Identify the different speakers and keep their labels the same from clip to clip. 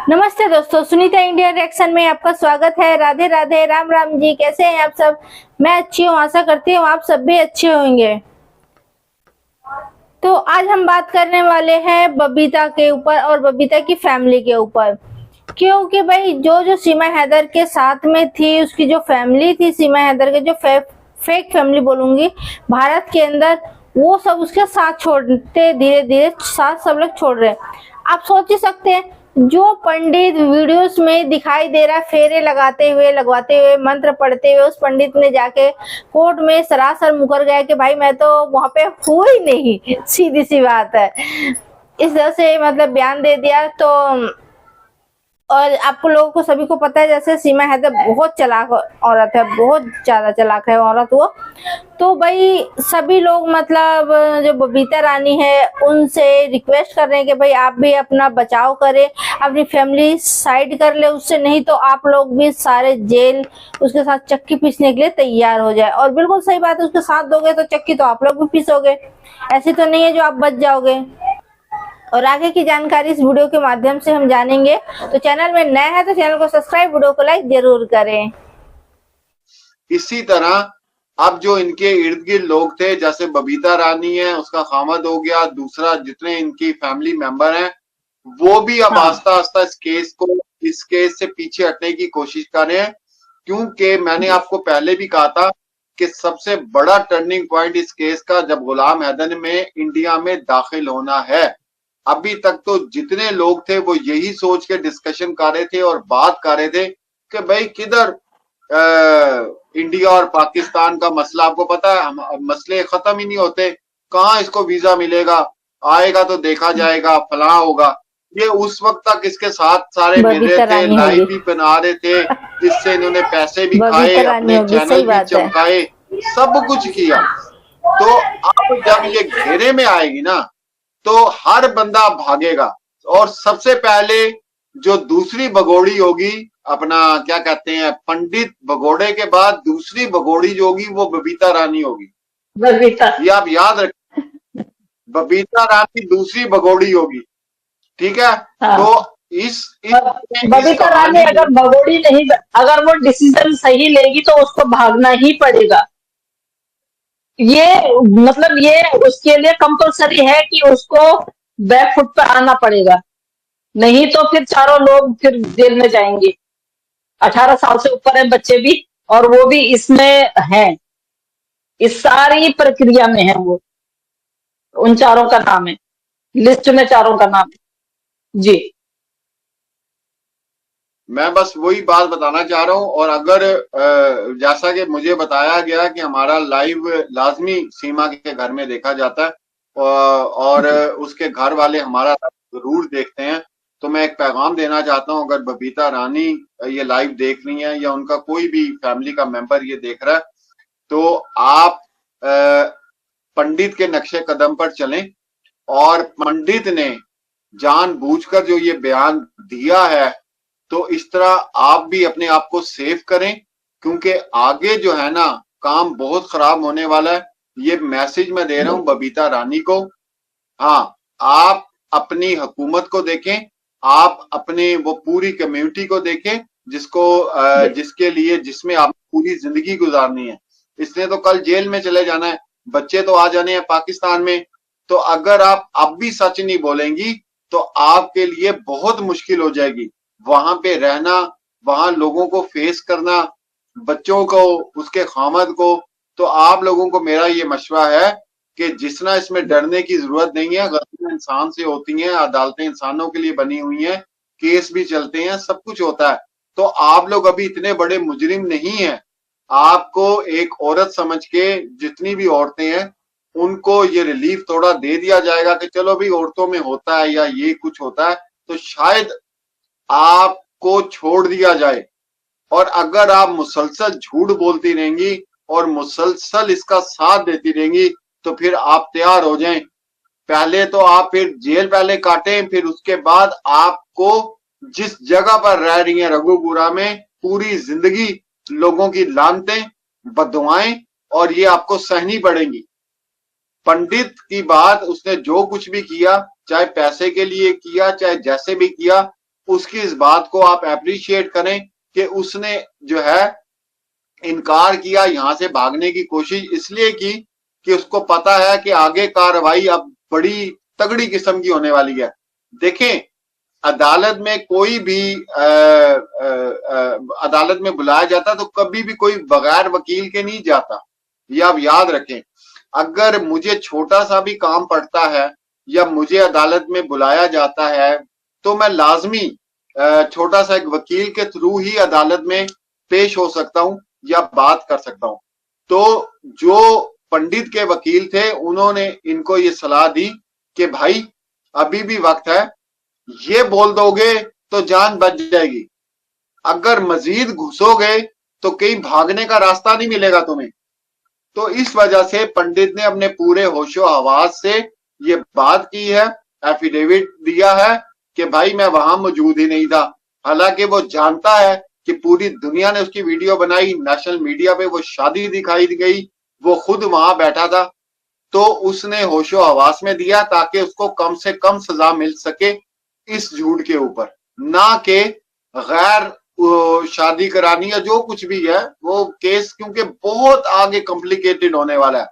Speaker 1: नमस्ते दोस्तों, Sunita India reaction में आपका स्वागत है। राधे राधे, राम राम जी। कैसे हैं आप सब? मैं अच्छी हूँ, आशा करती हूँ आप सब भी अच्छे होंगे। तो आज हम बात करने वाले हैं बबीता के ऊपर और बबीता की फैमिली के ऊपर, क्योंकि भाई जो सीमा हैदर के साथ में थी, उसकी जो फैमिली थी, सीमा हैदर के जो फेक फैमिली बोलूंगी भारत के अंदर, वो सब उसके साथ छोड़ते, धीरे धीरे साथ सब लोग छोड़ रहे हैं। आप सोच ही सकते हैं, जो पंडित वीडियोस में दिखाई दे रहा है फेरे लगवाते हुए मंत्र पढ़ते हुए, उस पंडित ने जाके कोर्ट में सरासर मुकर गया कि भाई मैं तो वहां पे हूँ ही नहीं। सीधी सी बात है, इस तरह से मतलब बयान दे दिया। तो और आपको लोगों को सभी को पता है, जैसे सीमा हैदर बहुत चालाक औरत है, बहुत ज्यादा चालाक है औरत वो। तो भाई सभी लोग मतलब जो बबीता रानी है उनसे रिक्वेस्ट कर रहे हैं कि भाई आप भी अपना बचाव करें, अपनी फैमिली साइड कर ले उससे, नहीं तो आप लोग भी सारे जेल उसके साथ चक्की पीसने के लिए तैयार हो जाए। और बिल्कुल सही बात है, उसके साथ दोगे तो चक्की तो आप लोग भी पीसोगे, ऐसी तो नहीं है जो आप बच जाओगे। और आगे की जानकारी इस वीडियो के माध्यम से हम जानेंगे। तो चैनल में नया है तो चैनल को सब्सक्राइब, वीडियो को लाइक जरूर करें।
Speaker 2: इसी तरह अब जो इनके इर्द गिर्द लोग थे, जैसे बबीता रानी है, उसका खामद हो गया, दूसरा जितने इनकी फैमिली मेंबर हैं, वो भी अब आस्ता आस्ता इस केस से पीछे हटने की कोशिश कर रहे हैं। क्योंकि मैंने आपको पहले भी कहा था कि सबसे बड़ा टर्निंग पॉइंट इस केस का जब गुलाम हैदर में इंडिया में दाखिल होना है। अभी तक तो जितने लोग थे वो यही सोच के डिस्कशन कर रहे थे और बात कर रहे थे कि भाई किधर इंडिया और पाकिस्तान का मसला, आपको पता है मसले खत्म ही नहीं होते, कहाँ इसको वीजा मिलेगा, आएगा तो देखा जाएगा, फलां होगा। ये उस वक्त तक इसके साथ सारे मिल रहे थे, लाइव भी बना रहे थे, इससे इन्होंने पैसे भी खाए, अपने चैनल भी चमकाए, सब कुछ किया। तो अब जब ये घेरे में आएगी ना तो हर बंदा भागेगा। और सबसे पहले जो दूसरी भगोड़ी होगी, अपना क्या कहते हैं, पंडित भगोड़े के बाद दूसरी भगोड़ी जो होगी वो बबीता रानी होगी। ये आप याद रखें, बबीता रानी दूसरी भगोड़ी होगी, ठीक है। हाँ। तो इस
Speaker 3: बबीता रानी अगर भगोड़ी नहीं, अगर वो डिसीजन सही लेगी तो उसको भागना ही पड़ेगा। ये मतलब ये उसके लिए कंपलसरी है कि उसको बैक फुट पर आना पड़ेगा, नहीं तो फिर चारों लोग फिर जेल में जाएंगे। 18 साल से ऊपर है बच्चे भी, और वो भी इसमें हैं, इस सारी प्रक्रिया में है वो। उन चारों का नाम है, लिस्ट में चारों का नाम है जी।
Speaker 2: मैं बस वही बात बताना चाह रहा हूं। और अगर जैसा कि मुझे बताया गया कि हमारा लाइव लाजमी सीमा के घर में देखा जाता है और उसके घर वाले हमारा जरूर देखते हैं, तो मैं एक पैगाम देना चाहता हूं, अगर बबीता रानी ये लाइव देख रही है या उनका कोई भी फैमिली का मेंबर ये देख रहा है, तो आप पंडित के नक्शे कदम पर चलें। और पंडित ने जानबूझकर जो ये बयान दिया है, तो इस तरह आप भी अपने आप को सेव करें, क्योंकि आगे जो है ना काम बहुत खराब होने वाला है। ये मैसेज मैं दे रहा हूं बबीता रानी को। हाँ, आप अपनी हुकूमत को देखें, आप अपने वो पूरी कम्युनिटी को देखें जिसके लिए, जिसमें आप पूरी जिंदगी गुजारनी है। इसने तो कल जेल में चले जाना है, बच्चे तो आ जाने हैं पाकिस्तान में। तो अगर आप अब भी सच नहीं बोलेंगी तो आपके लिए बहुत मुश्किल हो जाएगी वहां पे रहना, वहां लोगों को फेस करना, बच्चों को, उसके खामद को। तो आप लोगों को मेरा ये मशवरा है कि जितना इसमें डरने की जरूरत नहीं है, गलतियां इंसान से होती हैं, अदालतें इंसानों के लिए बनी हुई हैं, केस भी चलते हैं, सब कुछ होता है। तो आप लोग अभी इतने बड़े मुजरिम नहीं हैं। आपको एक औरत समझ के, जितनी भी औरतें हैं उनको ये रिलीफ थोड़ा दे दिया जाएगा कि चलो भी औरतों में होता है या ये कुछ होता है, तो शायद आपको छोड़ दिया जाए। और अगर आप मुसलसल झूठ बोलती रहेंगी और मुसलसल इसका साथ देती रहेंगी तो फिर आप तैयार हो जाएं। पहले तो आप फिर जेल पहले काटें, फिर उसके बाद आपको जिस जगह पर रह रही हैं रघुपुरा में, पूरी जिंदगी लोगों की लानतें, बददुआएं, और ये आपको सहनी पड़ेंगी। पंडित की बात, उसने जो कुछ भी किया, चाहे पैसे के लिए किया, चाहे जैसे भी किया, उसकी इस बात को आप अप्रिशिएट करें कि उसने जो है इनकार किया, यहां से भागने की कोशिश इसलिए की कि उसको पता है कि आगे कार्रवाई अब बड़ी तगड़ी किस्म की होने वाली है। देखें, अदालत में कोई भी अदालत में बुलाया जाता तो कभी भी कोई बगैर वकील के नहीं जाता, ये आप याद रखें। अगर मुझे छोटा सा भी काम पड़ता है या मुझे अदालत में बुलाया जाता है तो मैं लाजमी छोटा सा एक वकील के थ्रू ही अदालत में पेश हो सकता हूं या बात कर सकता हूं। तो जो पंडित के वकील थे उन्होंने इनको ये सलाह दी कि भाई अभी भी वक्त है, ये बोल दोगे तो जान बच जाएगी, अगर मजीद घुसोगे तो कहीं भागने का रास्ता नहीं मिलेगा तुम्हें। तो इस वजह से पंडित ने अपने पूरे होशो हवास से ये बात की है, एफिडेविट दिया है कि भाई मैं वहां मौजूद ही नहीं था। हालांकि वो जानता है कि पूरी दुनिया ने उसकी वीडियो बनाई, नेशनल मीडिया पे वो शादी दिखाई गई, वो खुद वहां बैठा था, तो उसने होशो हवास में दिया ताकि उसको कम से कम सजा मिल सके इस झूठ के ऊपर, ना कि गैर शादी करानी या जो कुछ भी है वो केस, क्योंकि बहुत आगे कॉम्प्लिकेटेड होने वाला है,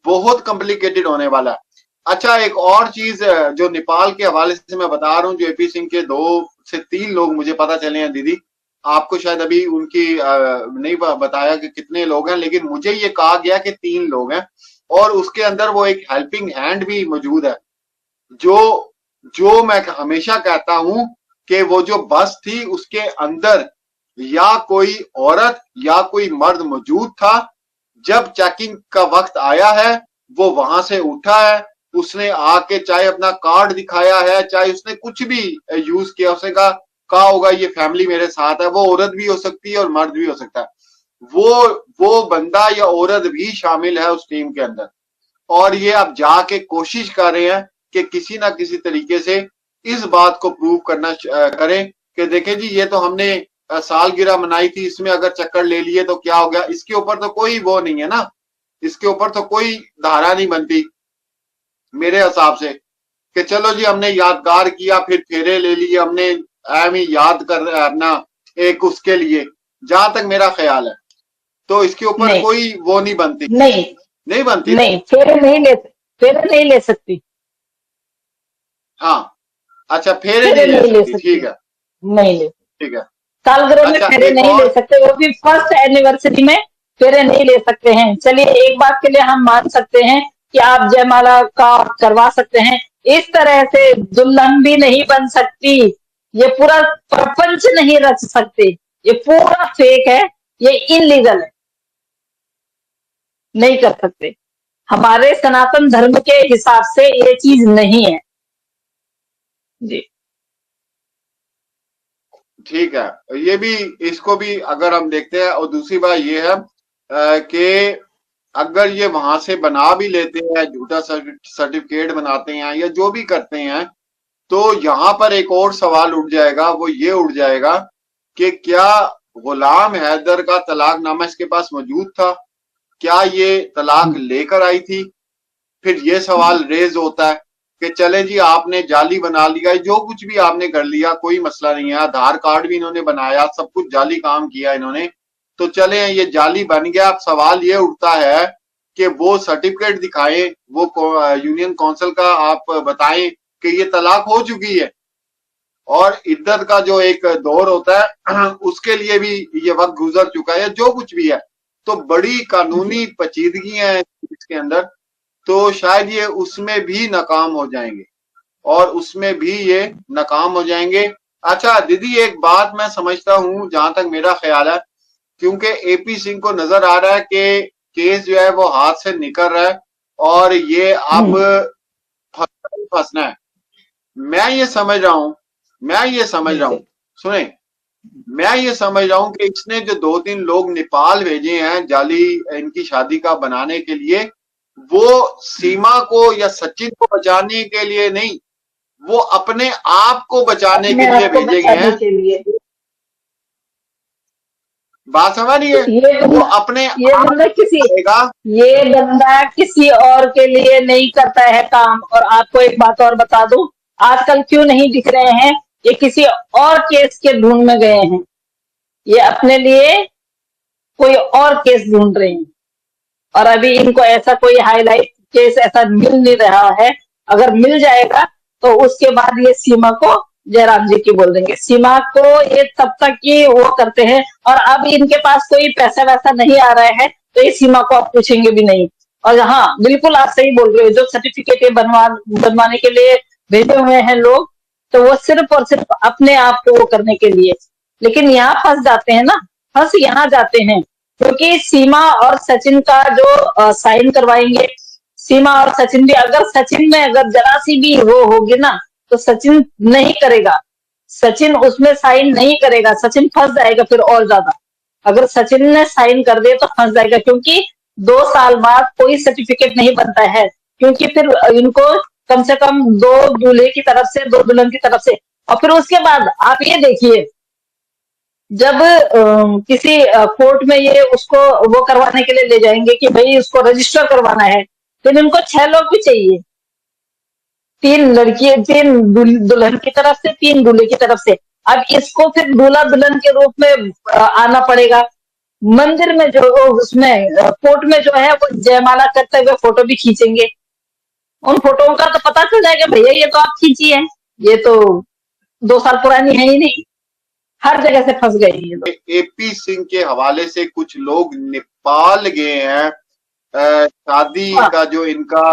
Speaker 2: बहुत कॉम्प्लिकेटेड होने वाला है। अच्छा, एक और चीज जो नेपाल के हवाले से मैं बता रहा हूँ, जो एपी सिंह के 2 से 3 लोग मुझे पता चले हैं दीदी, आपको शायद अभी उनकी नहीं बताया कि कितने लोग हैं, लेकिन मुझे ये कहा गया कि 3 लोग हैं और उसके अंदर वो एक हेल्पिंग हैंड भी मौजूद है। जो मैं हमेशा कहता हूं कि वो जो बस थी उसके अंदर या कोई औरत या कोई मर्द मौजूद था, जब चेकिंग का वक्त आया है वो वहां से उठा है, उसने आके चाहे अपना कार्ड दिखाया है, चाहे उसने कुछ भी यूज किया, उसने कहा होगा ये फैमिली मेरे साथ है, वो औरत भी हो सकती है और मर्द भी हो सकता है, वो बंदा या औरत भी शामिल है उस टीम के अंदर। और ये अब जाके कोशिश कर रहे हैं कि किसी ना किसी तरीके से इस बात को प्रूव करना करें कि देखें जी ये तो हमने सालगिरह मनाई थी, इसमें अगर चक्कर ले लिए तो क्या हो गया। इसके ऊपर तो कोई वो नहीं है ना, इसके ऊपर तो कोई धारा नहीं बनती मेरे हिसाब से कि चलो जी हमने यादगार किया, फिर फेरे ले लिए, हमने एम ही याद कर अपना एक उसके लिए, जहां तक मेरा ख्याल है तो इसके ऊपर कोई वो नहीं बनती, नहीं बनती,
Speaker 3: नहीं फेरे नहीं ले सकती।
Speaker 2: हाँ अच्छा, फेरे नहीं ले सकती, ठीक है,
Speaker 3: नहीं ले,
Speaker 2: ठीक है।
Speaker 3: सालगिरह में फेरे नहीं ले सकते, वो भी फर्स्ट एनिवर्सरी में फेरे नहीं ले सकते हैं। चलिए एक बात के लिए हम मान सकते हैं कि आप जयमाला का करवा सकते हैं, इस तरह से दुल्हन भी नहीं बन सकती, ये पूरा प्रपंच नहीं रच सकते, ये पूरा फेक है, ये इनलीगल है, नहीं कर सकते। हमारे सनातन धर्म के हिसाब से ये चीज नहीं है जी।
Speaker 2: ठीक है, ये भी, इसको भी अगर हम देखते हैं, और दूसरी बात ये है कि अगर ये वहां से बना भी लेते हैं, झूठा सर्टिफिकेट बनाते हैं या जो भी करते हैं, तो यहाँ पर एक और सवाल उठ जाएगा, वो ये उठ जाएगा कि क्या गुलाम हैदर का तलाकनामा इसके पास मौजूद था, क्या ये तलाक लेकर आई थी। फिर ये सवाल रेज होता है कि चले जी आपने जाली बना लिया, जो कुछ भी आपने कर लिया कोई मसला नहीं है, आधार कार्ड भी इन्होंने बनाया, सब कुछ जाली काम किया इन्होंने, तो चले ये जाली बन गया। अब सवाल ये उठता है कि वो सर्टिफिकेट दिखाएं, वो यूनियन काउंसिल का आप बताएं कि ये तलाक हो चुकी है, और इद्दत का जो एक दौर होता है उसके लिए भी ये वक्त गुजर चुका है, जो कुछ भी है। तो बड़ी कानूनी पेचीदगी है इसके अंदर, तो शायद ये उसमें भी नाकाम हो जाएंगे, और उसमें भी ये नाकाम हो जाएंगे। अच्छा दीदी, एक बात मैं समझता हूं, जहां तक मेरा ख्याल है, क्योंकि एपी सिंह को नजर आ रहा है कि केस जो है वो हाथ से निकल रहा है और ये अब फंसना है। मैं ये समझ रहा हूं, सुने, मैं ये समझ रहा हूं कि इसने जो 2-3 लोग नेपाल भेजे हैं जाली इनकी शादी का बनाने के लिए, वो सीमा को या सचिन को बचाने के लिए नहीं, वो अपने आप को बचाने के लिए भेजे गए हैं। बात समझ रही है? वो अपने
Speaker 3: ये बंदा किसी और के लिए नहीं करता है काम। और आपको एक बात और बता दूं, आजकल क्यों नहीं दिख रहे हैं ये किसी और केस के ढूंढ में गए हैं, ये अपने लिए कोई और केस ढूंढ रहे हैं। और अभी इनको ऐसा कोई हाईलाइट केस ऐसा मिल नहीं रहा है। अगर मिल जाएगा तो उसके बाद ये सीमा को जयराम जी की बोल देंगे। सीमा को ये तब तक ही वो करते हैं, और अब इनके पास कोई पैसा वैसा नहीं आ रहा है तो ये सीमा को आप पूछेंगे भी नहीं। और हाँ, बिल्कुल आप सही बोल रहे हो, जो सर्टिफिकेट बनवाने के लिए भेजे हुए हैं लोग, तो वो सिर्फ और सिर्फ अपने आप को वो करने के लिए। लेकिन यहाँ फंस जाते हैं ना, फंस यहाँ जाते हैं, क्योंकि सीमा और सचिन का जो साइन करवाएंगे, सीमा और सचिन भी, अगर सचिन में अगर जरा सी भी वो होगी ना तो सचिन नहीं करेगा, सचिन उसमें साइन नहीं करेगा, सचिन फंस जाएगा फिर और ज्यादा। अगर सचिन ने साइन कर दिया तो फंस जाएगा, क्योंकि 2 साल बाद कोई सर्टिफिकेट नहीं बनता है, क्योंकि फिर इनको कम से कम 2 दूल्हे की तरफ से, 2 दुल्हन की तरफ से। और फिर उसके बाद आप ये देखिए, जब किसी कोर्ट में ये उसको वो करवाने के लिए ले जाएंगे कि भाई इसको रजिस्टर करवाना है, फिर इनको 6 लोग भी चाहिए, 3 लड़की, 3 दुल्हन की तरफ से, 3 दूल्हे की तरफ से। अब इसको फिर दूल्हा दुल्हन के रूप में आना पड़ेगा। मंदिर में जो उसमें कोर्ट में जो है वो जयमाला करते हुए फोटो भी खींचेंगे, उन फोटोओं का तो पता चल जाएगा भैया ये तो आप खींची है, ये तो 2 साल पुरानी है ही नहीं। हर जगह से फंस गए ये लोग।
Speaker 2: एपी सिंह के हवाले से कुछ लोग नेपाल गए हैं, शादी का जो इनका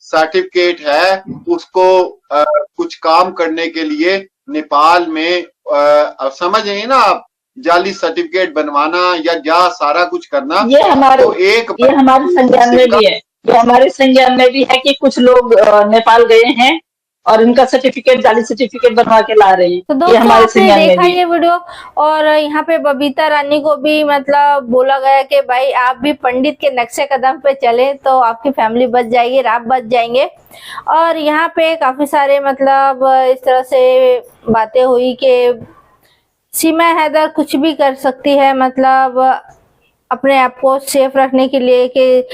Speaker 2: सर्टिफिकेट है उसको कुछ काम करने के लिए नेपाल में, समझ रहे हैं ना आप, जाली सर्टिफिकेट बनवाना या सारा कुछ करना।
Speaker 3: ये हमारे
Speaker 2: तो
Speaker 3: ये हमारे संज्ञान में भी है, ये हमारे संज्ञान में भी है कि कुछ लोग नेपाल गए हैं और इनका सर्टिफिकेट, जाली सर्टिफिकेट बनवा के ला रहे हैं।
Speaker 1: तो दोस्तों,
Speaker 3: ये हमारे
Speaker 1: आपने
Speaker 3: संज्ञान में
Speaker 1: देखा
Speaker 3: भी
Speaker 1: ये वीडियो, और यहाँ पे बबीता रानी को भी मतलब बोला गया कि भाई आप भी पंडित के नक्शे कदम पे चले तो आपकी फैमिली बच जाएगी, आप बच जाएंगे। और यहाँ पे काफी सारे मतलब इस तरह से बातें हुई कि सीमा हैदर कुछ भी कर सकती है, मतलब अपने आप को सेफ रखने के लिए, कि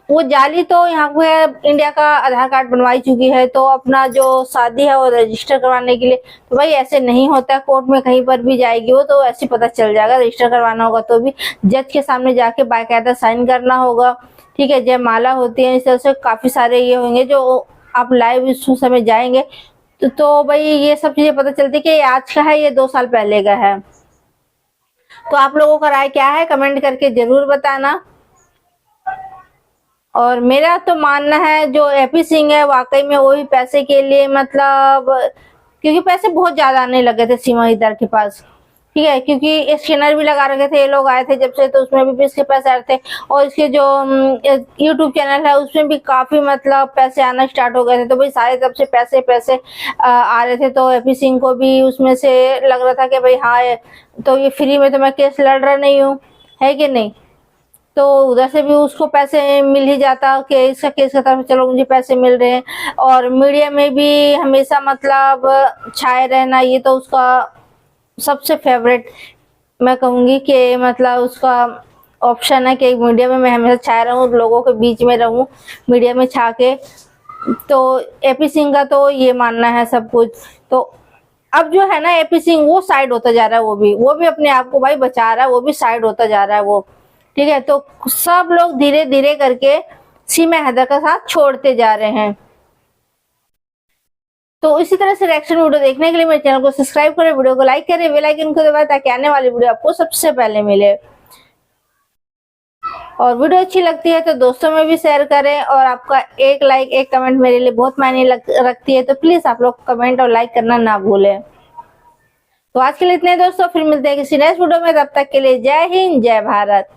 Speaker 1: वो जाली तो यहाँ पे इंडिया का आधार कार्ड बनवाई चुकी है, तो अपना जो शादी है वो रजिस्टर करवाने के लिए, तो भाई ऐसे नहीं होता, कोर्ट में कहीं पर भी जाएगी वो तो ऐसे पता चल जाएगा। रजिस्टर करवाना होगा तो भी जज के सामने जाके बाकायदा साइन करना होगा, ठीक है। जयमाला होती है, इस तरह से काफी सारे ये होंगे जो आप लाइव इस समय जाएंगे तो भाई ये सब चीजें पता चलती कि आज का है, ये 2 साल पहले का है। तो आप लोगों का राय क्या है, कमेंट करके जरूर बताना। और मेरा तो मानना है जो एपी सिंह है वाकई में वही पैसे के लिए, मतलब क्योंकि पैसे बहुत ज्यादा आने लगे थे सीमा हैदर के पास, ठीक है, क्योंकि स्कैनर भी लगा रखे थे ये लोग आए थे जब से, तो उसमें भी इसके पैसे आ रहे थे। और इसके जो यूट्यूब चैनल है उसमें भी काफी मतलब पैसे आना स्टार्ट हो गए थे, तो भाई सारे तब से पैसे आ रहे थे। तो एपी सिंह को भी उसमें से लग रहा था कि भाई हाँ, तो ये फ्री में तो मैं केस लड़ रहा नहीं हूँ, है कि नहीं, तो उधर से भी उसको पैसे मिल ही जाता कि इसका केस का तरफ चलो मुझे पैसे मिल रहे हैं। और मीडिया में भी हमेशा मतलब छाए रहना, ये तो उसका सबसे फेवरेट मैं कहूँगी कि मतलब उसका ऑप्शन है कि मीडिया में मैं हमेशा छाया रहूँ, लोगों के बीच में रहूँ, मीडिया में छा के। तो एपी सिंह का तो ये मानना है सब कुछ। तो अब जो है ना एपी सिंह वो साइड होता जा रहा है, वो भी अपने आप को भाई बचा रहा है, वो भी साइड होता जा रहा है वो, ठीक है। तो सब लोग धीरे धीरे करके सीमा हैदर का साथ छोड़ते जा रहे हैं। तो इसी तरह से रिएक्शन वीडियो देखने के लिए मेरे चैनल को सब्सक्राइब करें, वीडियो को लाइक करें, बेल आइकन को दबाएं ताकि आने वाली वीडियो आपको सबसे पहले मिले। और वीडियो अच्छी लगती है तो दोस्तों में भी शेयर करें, और आपका एक लाइक एक कमेंट मेरे लिए बहुत मायने रखती है, तो प्लीज आप लोग कमेंट और लाइक करना ना भूलें। तो आज के लिए इतने दोस्तों, फिर मिलते हैं किसी नेक्स्ट वीडियो में, तब तक के लिए जय हिंद, जय भारत।